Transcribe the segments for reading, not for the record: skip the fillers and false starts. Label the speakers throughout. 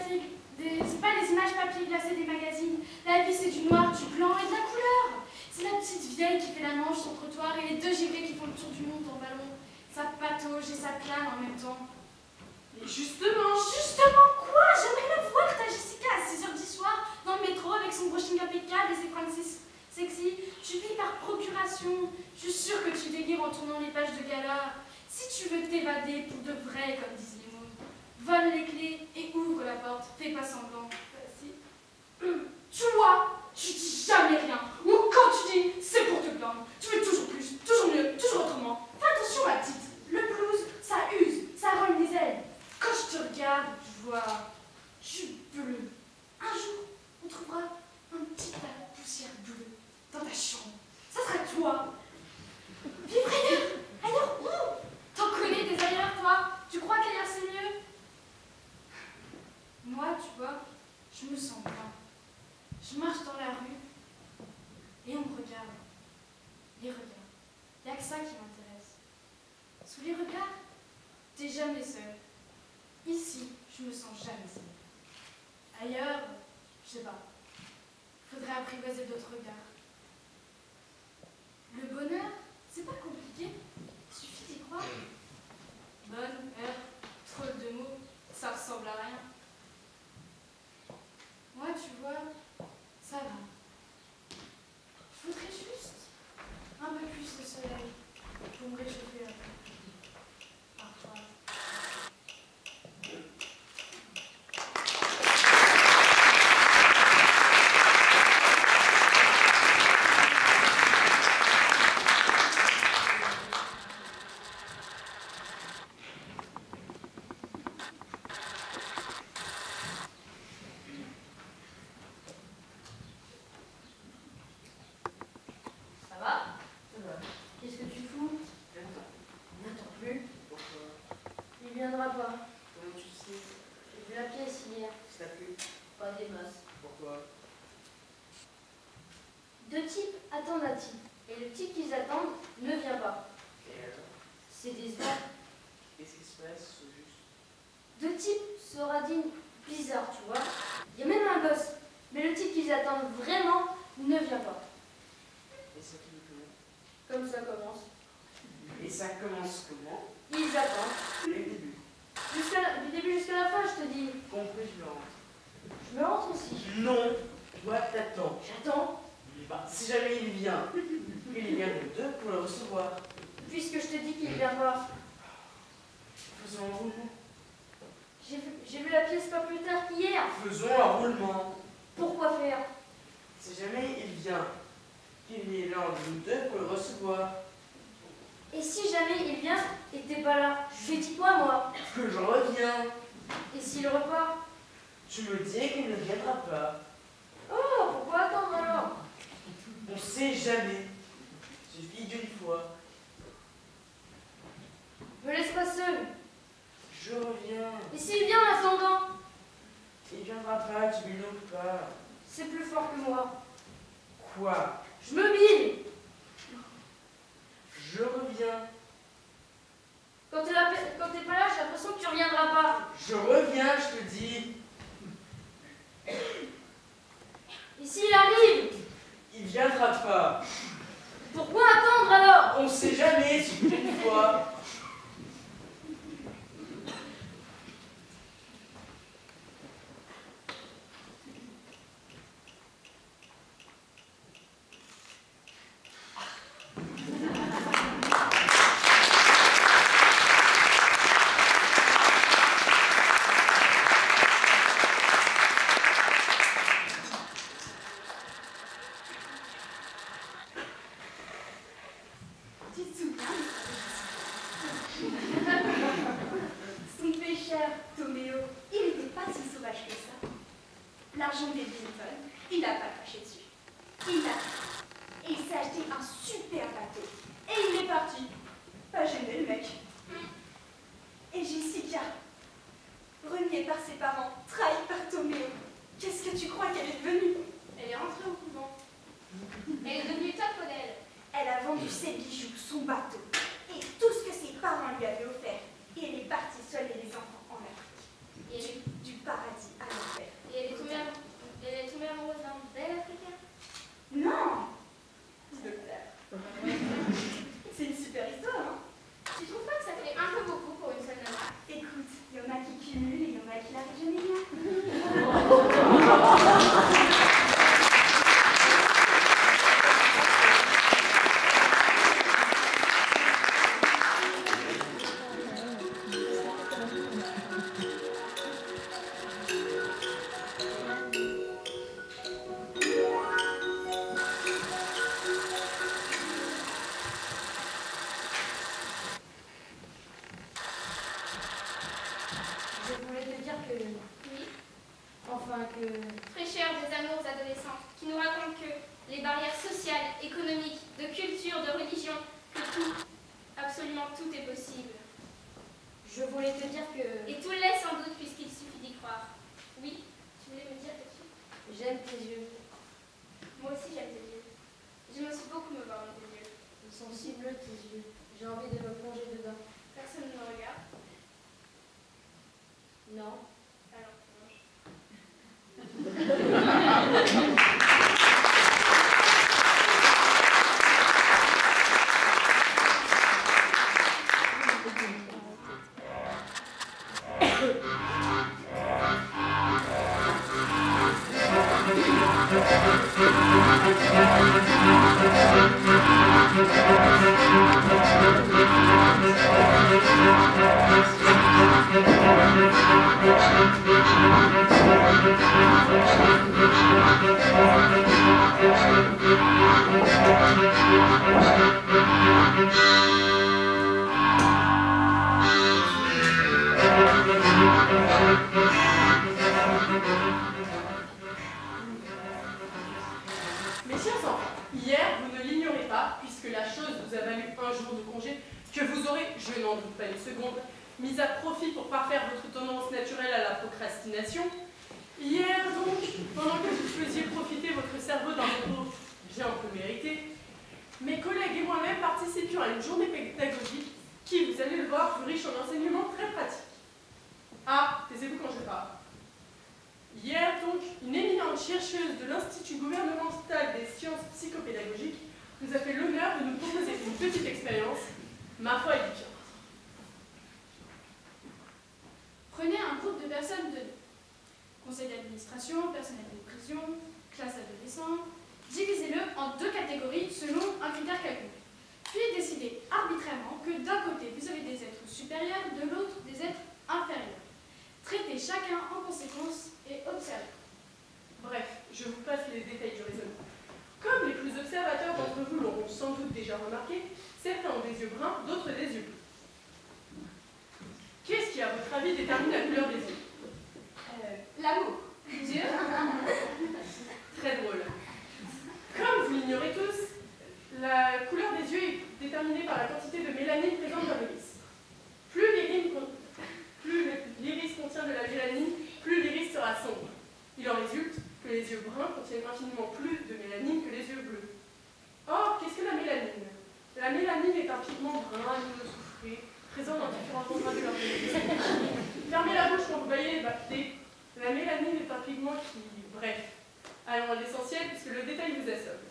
Speaker 1: c'est pas les images papier glacé des magazines. La vie, c'est du noir, du blanc et de la couleur. C'est la petite vieille qui fait la manche sur le trottoir et les deux givrés qui font le tour du monde en ballon. Ça patauge et ça plane en même temps.
Speaker 2: Mais justement.
Speaker 1: Justement quoi? J'aimerais la voir, ta Jessica, à 6h du soir, dans le métro, avec son brushing impeccable et ses fringues sexy. Tu vis par procuration. Je suis sûre que tu délires en tournant les pages de gala. Si tu veux t'évader pour de vrai, comme disent les mots, vole les clés et ouvre la porte. Fais pas semblant. Si. Tu vois, tu dis jamais rien. Ou quand tu dis, c'est pour te plaindre. Tu veux toujours plus, toujours mieux, toujours autrement. Fais attention, ma petite. Le blues, ça use, ça rogne les ailes. Quand je te regarde, je vois du bleu. Un jour, on trouvera un petit tas de poussière bleue dans ta chambre. Ça sera toi. Vivre ailleurs. Ailleurs où? T'en connais des ailleurs, toi? Tu crois qu'ailleurs c'est mieux? Moi, tu vois, je me sens bien. Je marche dans la rue et on me regarde. Les regards. Il n'y a que ça qui m'intéresse. Sous les regards, t'es jamais seul. Ici, je me sens jamais seule. Ailleurs, je sais pas. Faudrait apprivoiser d'autres regards. Le bonheur, c'est pas compliqué. Suffit d'y croire. Bonne, heure, trop de mots, ça ressemble à rien. Moi, tu vois, ça va. Je voudrais juste un peu plus de soleil pour me réchauffer un peu. Parfois.
Speaker 3: Deux types attendent un type, et le type qu'ils attendent ne vient pas.
Speaker 2: Et alors?
Speaker 3: C'est décevant.
Speaker 2: Qu'est-ce qui se passe au juste?
Speaker 3: Deux types se radinent bizarre, tu vois. Il y a même un boss, mais le type qu'ils attendent vraiment ne vient pas.
Speaker 2: Et ça finit comment?
Speaker 3: Comme ça commence.
Speaker 2: Et ça commence comment?
Speaker 3: Ils attendent.
Speaker 2: Dès le début.
Speaker 3: Du début jusqu'à la fin, je te dis.
Speaker 2: Compris, je me rentre.
Speaker 3: Je me rentre aussi.
Speaker 2: Non! Toi, t'attends.
Speaker 3: J'attends.
Speaker 2: Bah, si jamais il vient, il vient de deux pour le recevoir.
Speaker 3: Puisque je te dis qu'il vient pas.
Speaker 2: Faisons un roulement.
Speaker 3: J'ai vu la pièce pas plus tard qu'hier.
Speaker 2: Faisons un roulement.
Speaker 3: Pourquoi faire?
Speaker 2: Si jamais il vient, qu'il y ait l'un de nous deux pour le recevoir.
Speaker 3: Et si jamais il vient et t'es pas là, je lui dis quoi, moi?
Speaker 2: Que je reviens.
Speaker 3: Et s'il repart?
Speaker 2: Tu me dis qu'il ne viendra pas.
Speaker 3: Oh, pourquoi attendre alors?
Speaker 2: On sait jamais. Suffit d'une fois.
Speaker 3: Me laisse pas seul.
Speaker 2: Je reviens.
Speaker 3: Et s'il vient en attendant?
Speaker 2: Il viendra pas, tu lui loupes pas.
Speaker 3: C'est plus fort que moi.
Speaker 2: Quoi?
Speaker 3: Je me bile.
Speaker 2: Je reviens.
Speaker 3: Quand t'es pas là, j'ai l'impression que tu reviendras pas.
Speaker 2: Je reviens, je te dis.
Speaker 3: Et s'il arrive?
Speaker 2: Il viendra pas.
Speaker 3: Pourquoi attendre alors?
Speaker 2: On sait jamais, suffit d'une fois.
Speaker 1: Son pêcheur, Toméo, il n'était pas si sauvage que ça. L'argent des Binton, il n'a pas craché dessus. Il l'a pris. Et il s'est acheté un super bateau. Et il est parti. Pas gêné, le mec. Et Jessica, reniée par ses parents, trahie par Toméo, qu'est-ce que tu crois qu'elle est devenue? Elle est rentrée au couvent. Elle est devenue top modèle. Elle a vendu ses bijoux, son bateau, et tout ce que ses parents lui avaient offert. Et elle est partie seule et les enfants en Afrique. Et du paradis à l'enfer.
Speaker 3: dire que...
Speaker 1: Oui.
Speaker 3: Enfin que...
Speaker 1: Fraîcheur des amours adolescentes, qui nous racontent que les barrières sociales, économiques, de culture, de religion, que tout, absolument tout est possible.
Speaker 3: Je voulais te dire que...
Speaker 1: Et tout l'est sans doute puisqu'il suffit d'y croire. Oui, tu voulais me dire quelque chose?
Speaker 3: J'aime tes yeux.
Speaker 1: Moi aussi j'aime tes yeux. J'aime aussi beaucoup me voir dans tes yeux.
Speaker 3: Ils sont si bleus tes yeux. J'ai envie de me plonger dedans.
Speaker 1: Personne ne me regarde.
Speaker 3: Non.
Speaker 1: Alors plonge.
Speaker 4: Mes chers enfants, hier, vous ne l'ignorez pas, puisque la chose vous a valu un jour de congé, que vous aurez, je n'en doute pas une seconde, mis à profit pour parfaire votre tendance naturelle à la procrastination. Hier, donc, pendant que vous faisiez profiter votre cerveau d'un repos bien peu mérité, mes collègues et moi-même participions à une journée pédagogique qui, vous allez le voir, fut riche en enseignements très pratiques. Ah, taisez-vous quand je parle. Hier, donc, une éminente chercheuse de l'Institut gouvernemental des sciences psychopédagogiques nous a fait l'honneur de nous proposer une petite expérience, ma foi édifiante.
Speaker 1: Prenez un groupe de personnes donné. Conseil d'administration, personnel de prison, classe adolescent. Divisez-le en deux catégories selon un critère quelconque. Puis décidez arbitrairement que d'un côté vous avez des êtres supérieurs, de l'autre des êtres inférieurs. Traitez chacun en conséquence et observez.
Speaker 4: Bref, je vous passe les détails du raisonnement. Comme les plus observateurs d'entre vous l'auront sans doute déjà remarqué, certains ont des yeux bruns, d'autres des yeux bleus. Qu'est-ce qui, à votre avis, détermine la couleur des yeux?
Speaker 1: L'amour. Dieu.
Speaker 4: Très drôle. Comme vous l'ignorez tous, la couleur des yeux est déterminée par la quantité de mélanine présente dans l'iris. Plus l'iris contient de la mélanine, plus l'iris sera sombre. Il en résulte que les yeux bruns contiennent infiniment plus de mélanine que les yeux bleus. Or, qu'est-ce que la mélanine? La mélanine est un pigment brun, lumineux soufré, présent dans différents endroits de l'organisme. Fermez la bouche quand vous voyez les bactéries. La mélanine est un pigment qui... Bref, allons à l'essentiel puisque le détail vous assomme.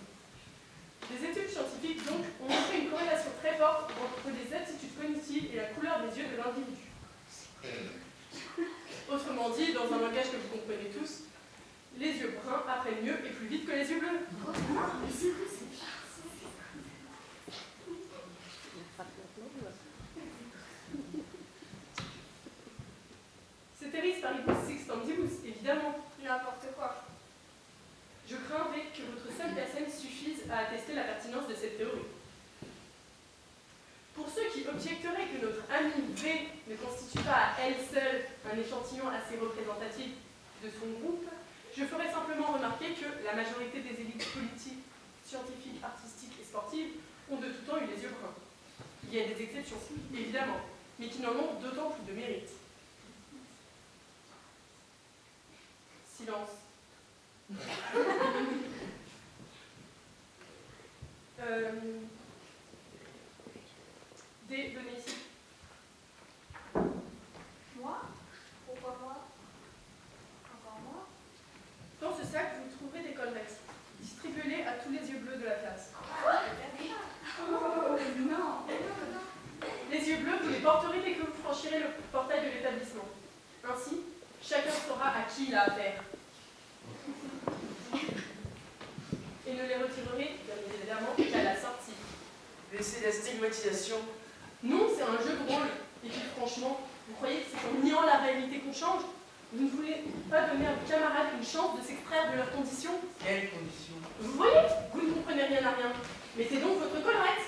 Speaker 4: Des études scientifiques, donc, ont montré une corrélation très forte entre les aptitudes cognitives et la couleur des yeux de l'individu. Autrement dit, dans un langage que vous comprenez tous, les yeux bruns apprennent mieux et plus vite que les yeux bleus. Ceteris paribus sextantibus, évidemment.
Speaker 1: N'importe quoi.
Speaker 4: Je craindrais que votre seule personne suffise à attester la pertinence de cette théorie. Pour ceux qui objecteraient que notre amie V ne constitue pas à elle seule un échantillon assez représentatif de son groupe, je ferai simplement remarquer que la majorité des élites politiques, scientifiques, artistiques et sportives ont de tout temps eu les yeux bruns. Il y a des exceptions, évidemment, mais qui n'en ont d'autant plus de mérite. Silence. Venez ici.
Speaker 1: Moi? Pourquoi moi? Encore moi?
Speaker 4: Dans ce sac, vous trouverez des Convex. Distribuez-les à tous les yeux bleus de la classe.
Speaker 1: Oh, non.
Speaker 4: Les yeux bleus, vous les porterez dès que vous franchirez le portail de l'établissement. Ainsi, chacun saura à qui il a affaire. Et ne les retirerez, bien évidemment, qu'à la sortie.
Speaker 2: Laissez la stigmatisation.
Speaker 4: Non, c'est un jeu de rôle. Et puis franchement, vous croyez que c'est en niant la réalité qu'on change? Vous ne voulez pas donner à vos camarades une chance de s'extraire de leurs conditions?
Speaker 2: Quelles conditions?
Speaker 4: Vous voyez, vous ne comprenez rien à rien. Mettez donc votre collerette.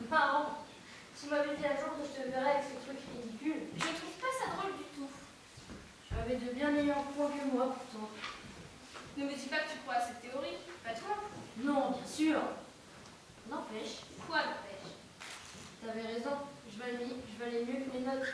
Speaker 3: Marrant. Tu m'avais dit un jour que je te verrais avec ce truc ridicule.
Speaker 1: Je trouve pas ça drôle du tout.
Speaker 3: Tu avais de bien meilleurs points que moi, pourtant.
Speaker 1: Ne me dis pas que tu crois à cette théorie, pas toi.
Speaker 3: Non, bien sûr. N'empêche,
Speaker 1: Quoi n'empêche?
Speaker 3: t'avais raison. Je valais mieux que les notes.